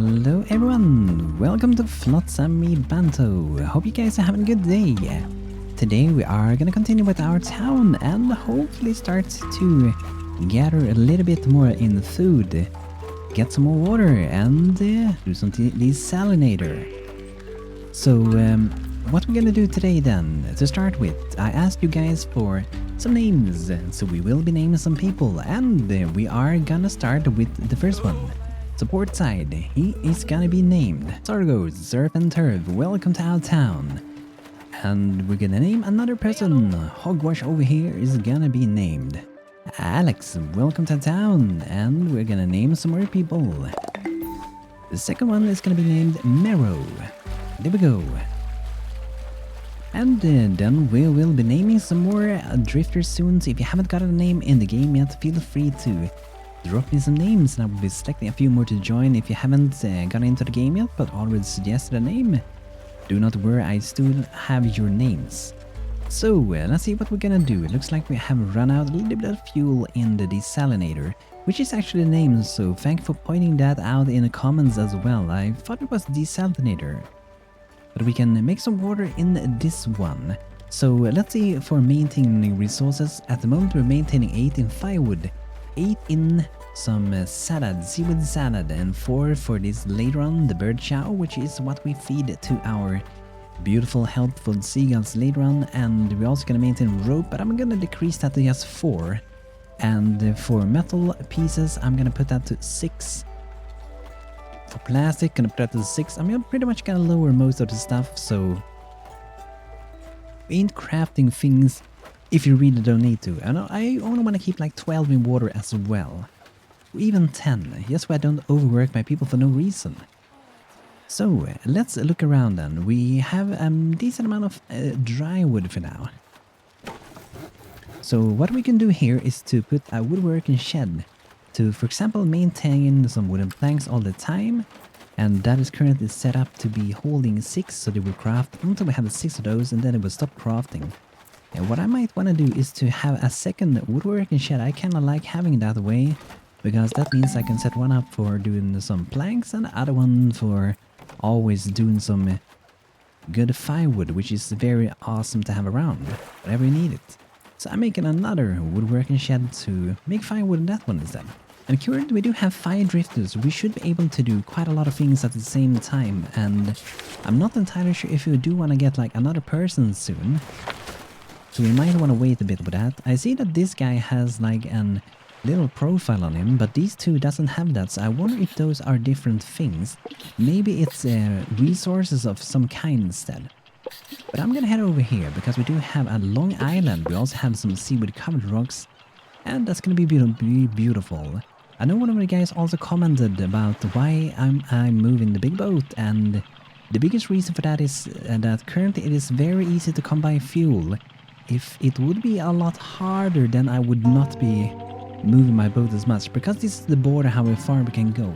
Hello everyone, welcome to Flotsam Banto. Hope you guys are having a good day. Today we are gonna continue with our town and hopefully start to gather a little bit more in food, get some more water and do some desalinator. So what we're gonna do today then, to start with, I asked you guys for some names, so we will be naming some people and we are gonna start with the first one. Support side, he is gonna be named Sargos, Surf and Turf, welcome to our town. And we're gonna name another person. Hogwash over here is gonna be named Alex, welcome to town. And we're gonna name some more people. The second one is gonna be named Mero. There we go. And then we will be naming some more drifters soon, so if you haven't got a name in the game yet, feel free to drop me some names and I will be selecting a few more to join. If you haven't gotten into the game yet but already suggested a name, do not worry, I still have your names. So let's see what we're gonna do. It looks like we have run out a little bit of fuel in the desalinator, which is actually the name, so thank you for pointing that out in the comments as well. I thought it was desalinator. But we can make some water in this one. So let's see, for maintaining resources, at the moment we're maintaining 8 in firewood, 8 in some salad, seaweed salad, and 4 for this later on, the bird chow, which is what we feed to our beautiful healthful seagulls later on. And we're also going to maintain rope, but I'm going to decrease that to just 4. And for metal pieces, I'm going to put that to 6. For plastic, gonna put that to 6. I'm pretty much gonna lower most of the stuff, so we ain't crafting things if you really don't need to. And I only want to keep like 12 in water as well, or even 10, just so I don't overwork my people for no reason. So let's look around then. We have a decent amount of dry wood for now. So what we can do here is to put a woodworking shed to, for example, maintain some wooden planks all the time, and that is currently set up to be holding 6, so they will craft until we have 6 of those, and then it will stop crafting. And what I might want to do is to have a second woodworking shed. I kind of like having it that way, because that means I can set one up for doing some planks and the other one for always doing some good firewood, which is very awesome to have around whenever you need it. So I'm making another woodworking shed to make firewood in that one instead. And currently we do have 5 drifters, we should be able to do quite a lot of things at the same time, and I'm not entirely sure if we do want to get like another person soon. So we might want to wait a bit with that. I see that this guy has like a little profile on him, but these two doesn't have that, so I wonder if those are different things. Maybe it's resources of some kind instead. But I'm gonna head over here because we do have a long island. We also have some seaweed covered rocks, and that's gonna be beautiful. I know one of the guys also commented about why I'm moving the big boat, and the biggest reason for that is that currently it is very easy to come by fuel. If it would be a lot harder, then I would not be moving my boat as much, because this is the border how far we can go.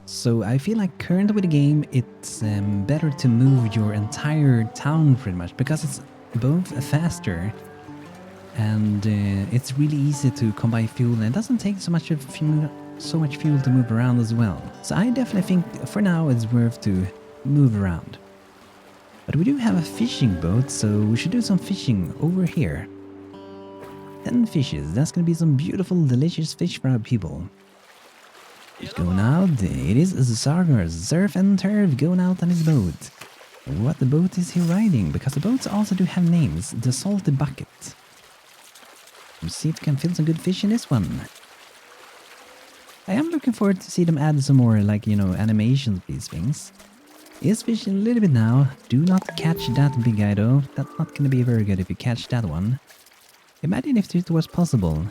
So I feel like currently with the game, it's better to move your entire town pretty much, because it's both faster and it's really easy to come by fuel, and it doesn't take so much fuel to move around as well. So I definitely think for now it's worth to move around. But we do have a fishing boat, so we should do some fishing over here. 10 fishes, that's gonna be some beautiful delicious fish for our people. It's going out, it is Zargar, Surf and Turf going out on his boat. What the boat is he riding? Because the boats also do have names. The Salty Bucket. Let's see if we can fill some good fish in this one. I am looking forward to see them add some more, like, you know, animations of these things. Is fishing a little bit now. Do not catch that big guy though. That's not gonna be very good if you catch that one. Imagine if it was possible.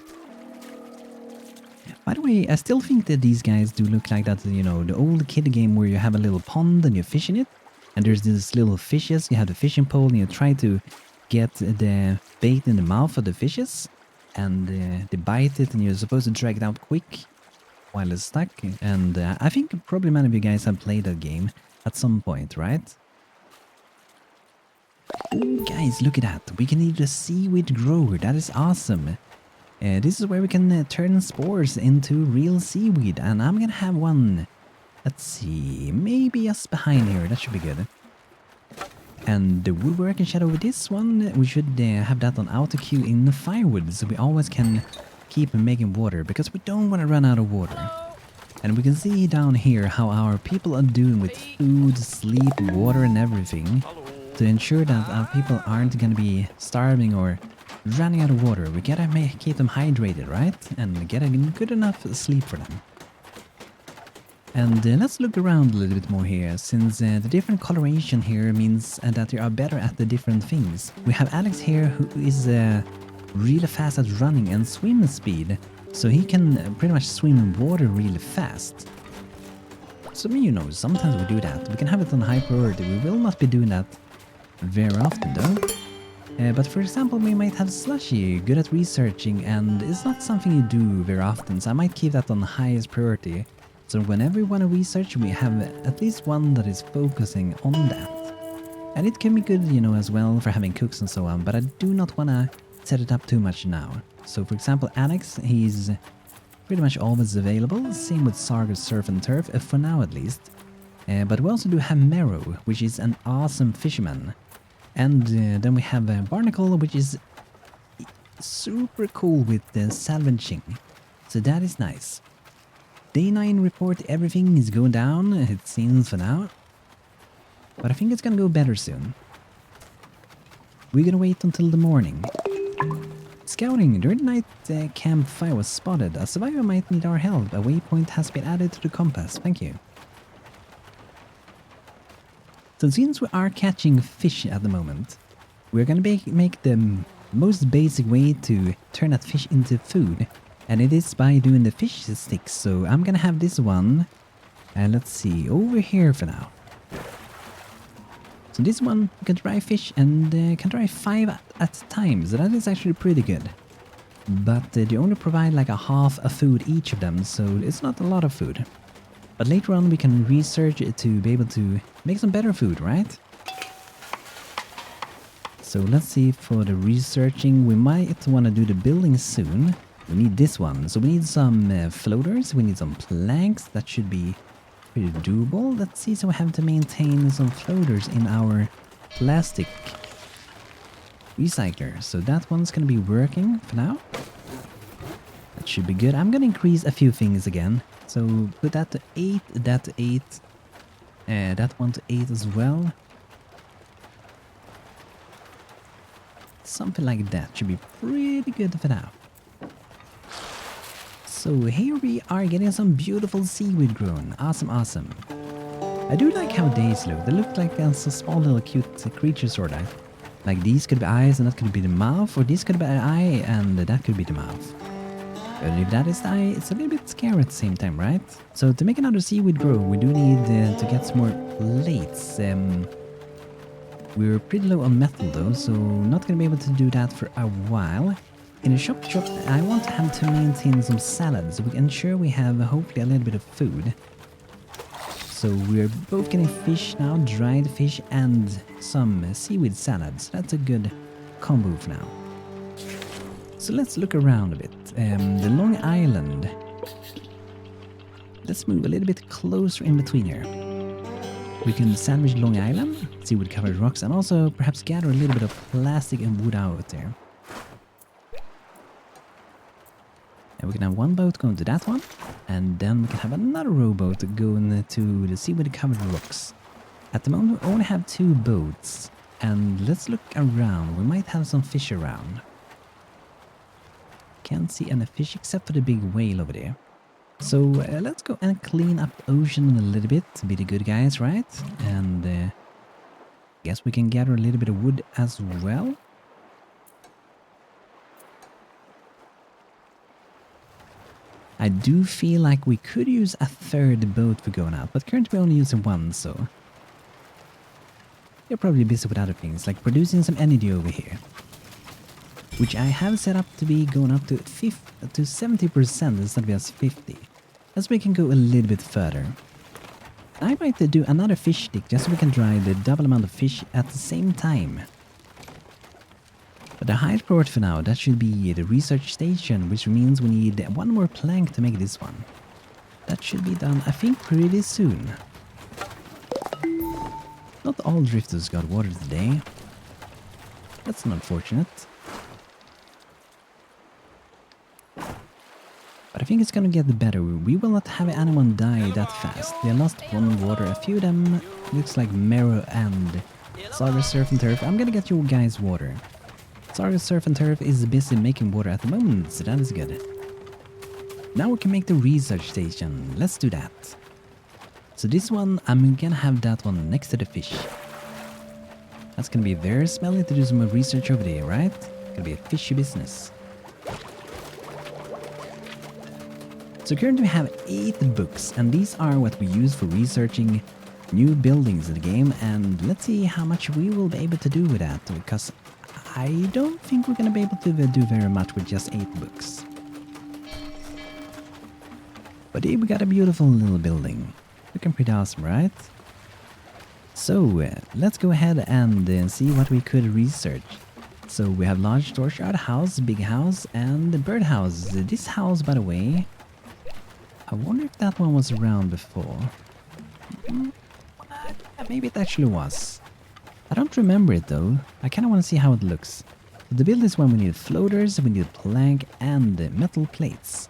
By the way, I still think that these guys do look like that, you know, the old kid game where you have a little pond and you fish in it. And there's these little fishes, you have the fishing pole and you try to get the bait in the mouth of the fishes. And they bite it and you're supposed to drag it out quick while it's stuck. And I think probably many of you guys have played that game at some point, right? Ooh, guys, look at that. We can eat a seaweed grower. That is awesome. This is where we can turn spores into real seaweed, and I'm gonna have one Let's see, maybe just behind here, that should be good. And the woodworking shed over this one, we should have that on auto queue in the firewood, so we always can keep making water, because we don't want to run out of water. And we can see down here how our people are doing with food, sleep, water and everything. To ensure that our people aren't gonna be starving or running out of water, we gotta keep them hydrated, right? And get a good enough sleep for them. And let's look around a little bit more here, since the different coloration here means that they are better at the different things. We have Alex here who is really fast at running and swim speed, so he can pretty much swim in water really fast. So you know, sometimes we do that. We can have it on high priority. We will not be doing that very often though. But for example, we might have Slushy, good at researching, and it's not something you do very often, so I might keep that on the highest priority. So whenever we want to research, we have at least one that is focusing on that. And it can be good, you know, as well for having cooks and so on, but I do not want to set it up too much now. So for example, Alex, he's pretty much always available, same with Sargus Surf and Turf, for now at least. But we also do have Mero, which is an awesome fisherman. And then we have Barnacle, which is super cool with salvaging. So that is nice. Day 9 report, everything is going down, it seems for now. But I think it's gonna go better soon. We're gonna wait until the morning. Scouting, during the night campfire was spotted. A survivor might need our help. A waypoint has been added to the compass. Thank you. So since we are catching fish at the moment, we're gonna make the most basic way to turn that fish into food. And it is by doing the fish sticks, so I'm gonna have this one, and let's see, over here for now. So this one, you can dry fish and can dry 5 at a time, so that is actually pretty good. But they only provide like a half a food each of them, so it's not a lot of food. But later on we can research it to be able to make some better food, right? So let's see, for the researching, we might want to do the building soon. We need this one, so we need some floaters, we need some planks, that should be pretty doable. Let's see, so we have to maintain some floaters in our plastic recycler. So that one's gonna be working for now. That should be good. I'm gonna increase a few things again. So put that to 8, that to 8, that one to 8 as well. Something like that should be pretty good for now. So here we are getting some beautiful seaweed grown. Awesome, awesome. I do like how days look. They look like some small little cute creatures sorta. Like these could be eyes and that could be the mouth, or this could be an eye and that could be the mouth. But if that is the eye, it's a little bit scary at the same time, right? So to make another seaweed grow, we do need to get some more plates. We're pretty low on metal though, so not gonna be able to do that for a while. In a shop, I want to have to maintain some salads, so we can ensure we have hopefully a little bit of food. So we're both getting fish now, dried fish and some seaweed salads. That's a good combo for now. So let's look around a bit. The Long Island. Let's move a little bit closer in between here. We can sandwich Long Island, seaweed covered rocks, and also perhaps gather a little bit of plastic and wood out there. And we can have one boat going to that one, and then we can have another rowboat going to the seaweed covered rocks. At the moment we only have 2 boats, and let's look around. We might have some fish around. Can't see any fish except for the big whale over there. So let's go and clean up the ocean a little bit to be the good guys, right? And guess we can gather a little bit of wood as well. I do feel like we could use a 3rd boat for going out, but currently we're only using 1, so they're probably busy with other things, like producing some energy over here, which I have set up to be going up to 70% instead of just 50, as we can go a little bit further. I might do another fish stick just so we can dry the double amount of fish at the same time. But the highest priority for now, that should be the research station, which means we need 1 more plank to make this one. That should be done, I think, pretty soon. Not all drifters got water today. That's unfortunate. But I think it's gonna get better. We will not have anyone die that fast. They lost one water, a few of them. Looks like Mero and Saga Surf and Turf. I'm gonna get you guys water. Saga Surf and Turf is busy making water at the moment, so that is good. Now we can make the research station. Let's do that. So this one, I'm gonna have that one next to the fish. That's gonna be very smelly to do some research over there, right? Gonna be a fishy business. So currently we have 8 books, and these are what we use for researching new buildings in the game, and let's see how much we will be able to do with that, because I don't think we're gonna be able to do very much with just 8 books. But here we got a beautiful little building. Looking pretty awesome, right? So let's go ahead and see what we could research. So we have large storage yard, house, big house, and the birdhouse. This house, by the way, I wonder if that one was around before. Maybe it actually was. I don't remember it though. I kind of want to see how it looks. So to build this one we need floaters, we need plank and metal plates.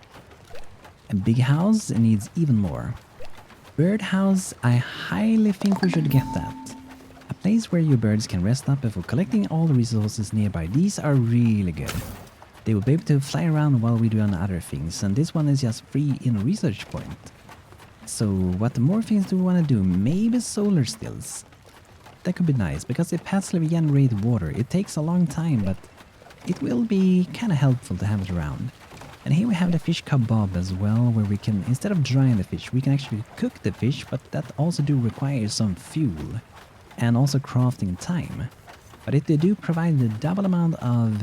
A big house needs even more. Birdhouse, I highly think we should get that. A place where your birds can rest up before collecting all the resources nearby. These are really good. They will be able to fly around while we do other things, and this one is just free in a research point. So what more things do we want to do? Maybe solar stills. That could be nice, because it passively generates water. It takes a long time, but it will be kind of helpful to have it around. And here we have the fish kebab as well, where we can, instead of drying the fish, we can actually cook the fish, but that also do require some fuel and also crafting time. But they do provide the double amount of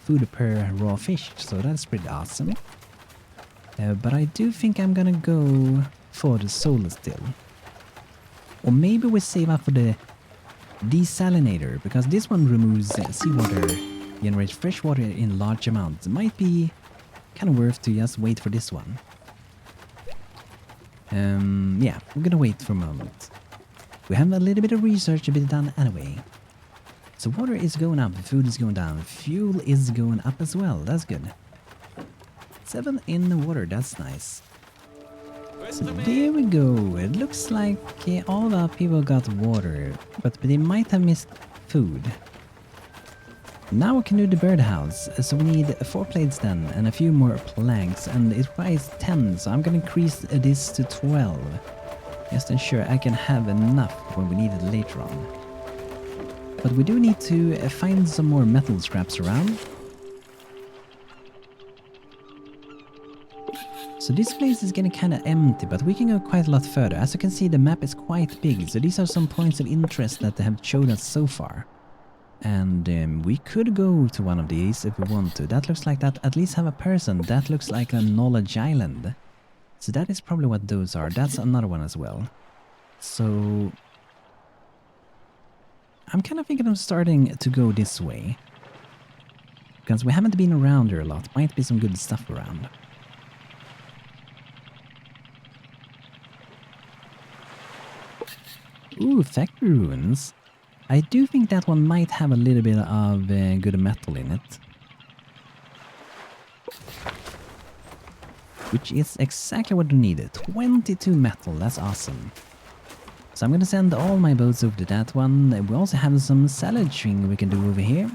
food per raw fish, so that's pretty awesome. But I do think I'm gonna go for the solar still. Or maybe we save up for the desalinator, because this one removes seawater, generates fresh water in large amounts. It might be kind of worth to just wait for this one. Yeah, we're gonna wait for a moment. We have a little bit of research to be done anyway. So water is going up, food is going down, fuel is going up as well. That's good. 7 in the water, that's nice. So there we go. It looks like all the people got water, but they might have missed food. Now we can do the birdhouse. So we need 4 plates then, and a few more planks, and it requires 10, so I'm gonna increase this to 12. Just to ensure I can have enough when we need it later on. But we do need to find some more metal scraps around. So this place is getting kind of empty, but we can go quite a lot further. As you can see, the map is quite big, so these are some points of interest that they have shown us so far. And we could go to one of these if we want to. That looks like that at least have a person. That looks like a knowledge island. So that is probably what those are. That's another one as well. So I'm kind of thinking of starting to go this way, because we haven't been around here a lot. Might be some good stuff around. Ooh, factory ruins. I do think that one might have a little bit of good metal in it. Which is exactly what we needed. 22 metal, that's awesome. So I'm gonna send all my boats over to that one. We also have some salvaging we can do over here.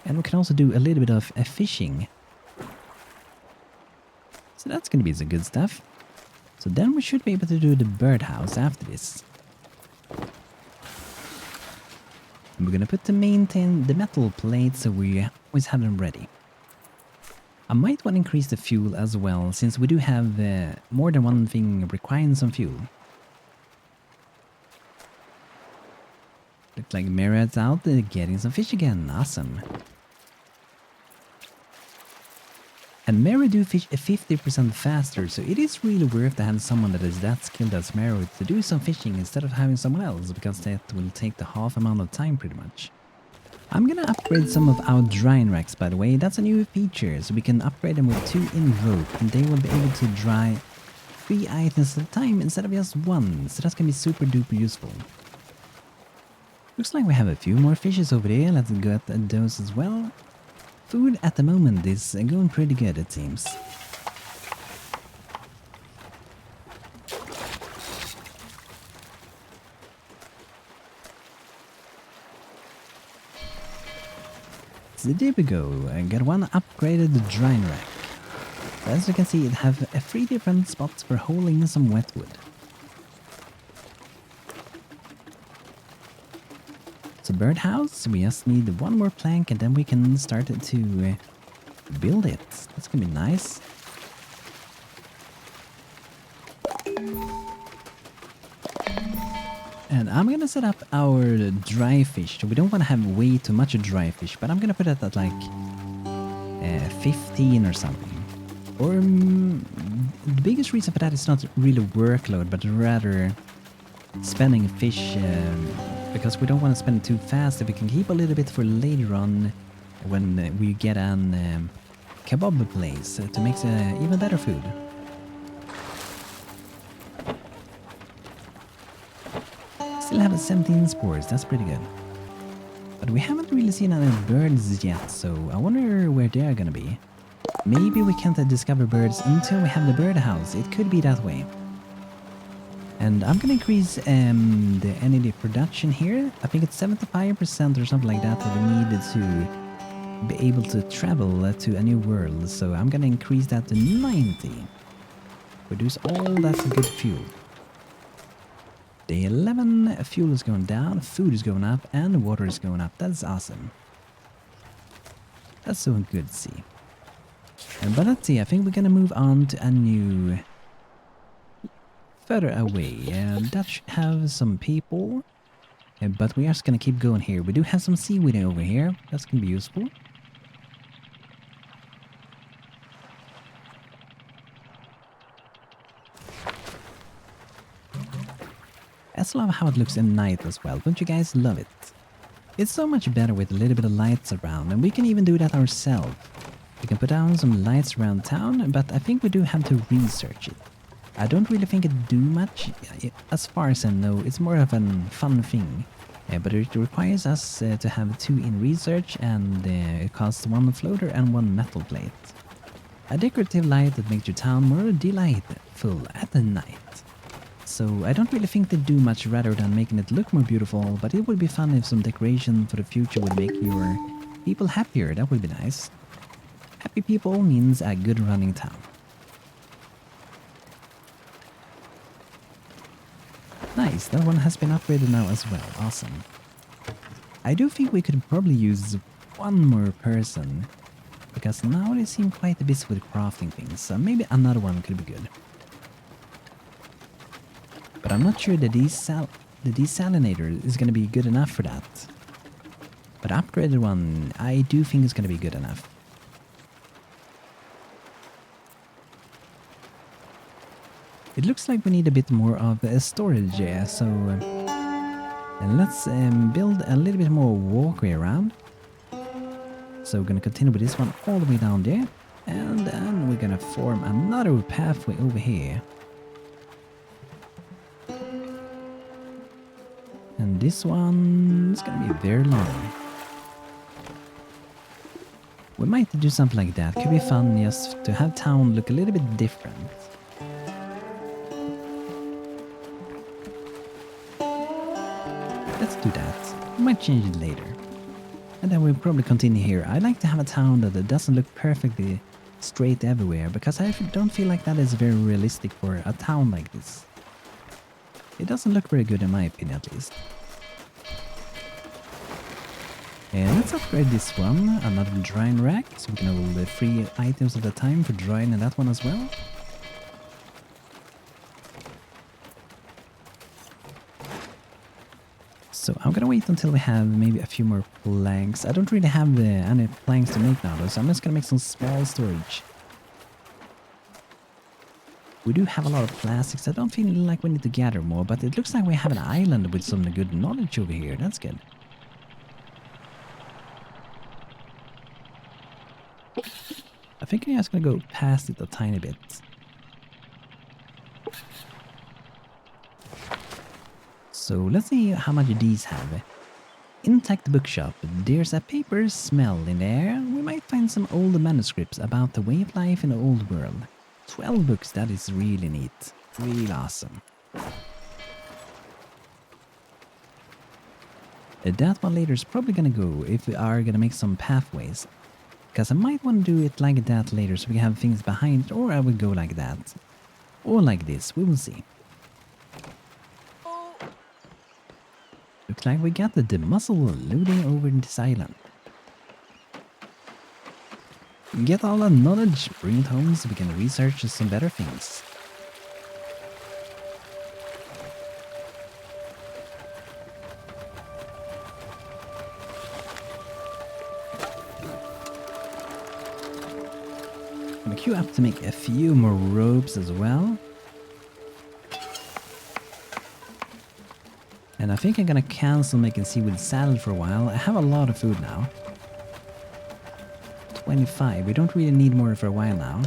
And we can also do a little bit of fishing. So that's gonna be some good stuff. So then we should be able to do the birdhouse after this. And we're gonna put the metal plates so we always have them ready. I might want to increase the fuel as well, since we do have more than one thing requiring some fuel. Looks like Mered's out getting some fish again. Awesome. And Mary do fish 50% faster, so it is really worth to have someone that is that skilled as Mary to do some fishing instead of having someone else, because that will take the half amount of time pretty much. I'm gonna upgrade some of our drying racks, by the way. That's a new feature, so we can upgrade them with 2 in rope, and they will be able to dry 3 items at a time instead of just one, so that's gonna be super duper useful. Looks like we have a few more fishes over there. Let's get those as well. Food at the moment is going pretty good, it seems. So there we go. I got one upgraded drying rack. So as you can see, it have 3 different spots for holding some wet wood. So birdhouse, we just need one more plank and then we can start to build it. That's gonna be nice. And I'm gonna set up our dry fish. So we don't want to have way too much dry fish, but I'm gonna put it at like 15 or something. Or the biggest reason for that is not really workload, but rather spending fish because we don't want to spend it too fast. If we can keep a little bit for later on when we get an kebab place to make even better food. Still have 17 spores, that's pretty good. But we haven't really seen any birds yet, so I wonder where they're gonna be. Maybe we can't discover birds until we have the birdhouse. It could be that way. And I'm gonna increase the energy production here. I think it's 75% or something like that we needed to be able to travel to a new world. So I'm gonna increase that to 90. Produce all that good fuel. Day 11, fuel is going down, food is going up, and water is going up. That's awesome. That's so good to see. But let's see, I think we're gonna move on to a new... further away. That should have some people. But we are just gonna keep going here. We do have some seaweed over here. That's gonna be useful. I just love how it looks at night as well. Don't you guys love it? It's so much better with a little bit of lights around, and we can even do that ourselves. We can put down some lights around town, but I think we do have to research it. I don't really think it do much. As far as I know, it's more of a fun thing. But it requires us to have 2 in research, and it costs 1 floater and 1 metal plate. A decorative light that makes your town more delightful at the night. So I don't really think they do much rather than making it look more beautiful, but it would be fun if some decoration for the future would make your people happier. That would be nice. Happy people means a good running town. Nice, that one has been upgraded now as well. Awesome. I do think we could probably use 1 more person, because now they seem quite busy with crafting things, so maybe another one could be good. But I'm not sure the desalinator is going to be good enough for that. But upgraded one, I do think is going to be good enough. It looks like we need a bit more of storage, so let's build a little bit more walkway around. So we're going to continue with this one all the way down there, and then we're going to form another pathway over here. And this one is going to be very long. We might do something like that. Could be fun just to have town look a little bit different. Let's do that. We might change it later. And then we'll probably continue here. I like to have a town that doesn't look perfectly straight everywhere, because I don't feel like that is very realistic for a town like this. It doesn't look very good in my opinion, at least. And let's upgrade this one, another drying rack, so we can hold 3 items at a time for drying in that one as well. So I'm gonna wait until we have maybe a few more planks. I don't really have any planks to make now though, so I'm just gonna make some small storage. We do have a lot of plastics. I don't feel like we need to gather more, but it looks like we have an island with some good knowledge over here. That's good. I think I'm just gonna go past it a tiny bit. So let's see how much these have. Intact bookshop. There's a paper smell in there. We might find some old manuscripts about the way of life in the old world. 12 books, that is really neat. Really awesome. That one later is probably gonna go if we are gonna make some pathways. Because I might want to do it like that later so we have things behind it, or I would go like that. Or like this, we will see. Looks like we got the mussel loading over this island. Get all the knowledge, bring it home so we can research some better things. I'm gonna queue up to make a few more ropes as well. And I think I'm gonna cancel making seaweed salad for a while. I have a lot of food now. 25. We don't really need more for a while now.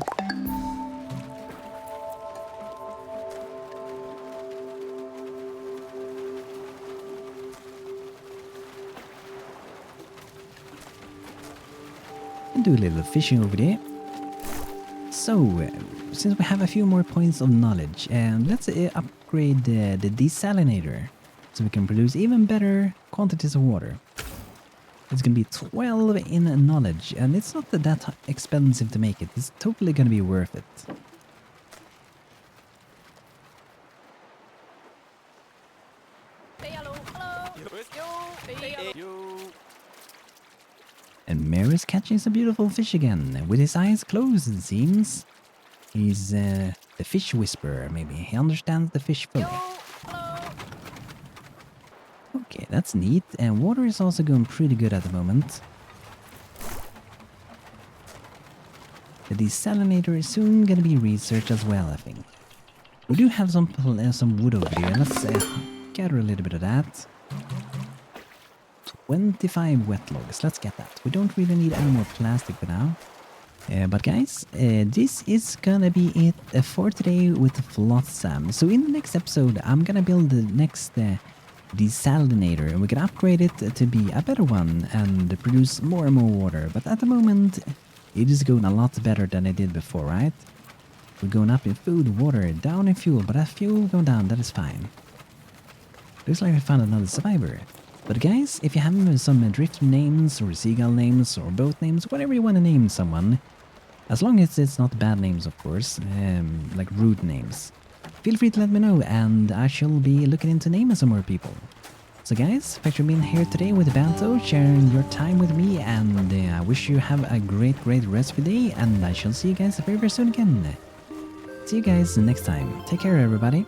And do a little fishing over there. So, since we have a few more points of knowledge, let's upgrade the desalinator so we can produce even better quantities of water. It's gonna be 12 in knowledge, and it's not that expensive to make it. It's totally gonna be worth it. And Mary's catching some beautiful fish again, with his eyes closed it seems. He's the fish whisperer, maybe. He understands the fish fully. Okay, that's neat. And water is also going pretty good at the moment. The desalinator is soon going to be researched as well, I think. We do have some wood over here. Let's gather a little bit of that. 25 wet logs. Let's get that. We don't really need any more plastic for now. But guys, this is gonna be it for today with Flotsam. So in the next episode, I'm gonna build the next desalinator, and we can upgrade it to be a better one and produce more and more water. But at the moment, it is going a lot better than it did before, right? We're going up in food, water, down in fuel, but as fuel going down, that is fine. Looks like I found another survivor. But guys, if you have some drift names or seagull names or boat names, whatever you want to name someone, as long as it's not bad names, of course, like rude names, feel free to let me know, and I shall be looking into naming some more people. So guys, thanks for being here today with Banto, sharing your time with me, and I wish you have a great rest of your day, and I shall see you guys very soon again. See you guys next time. Take care, everybody.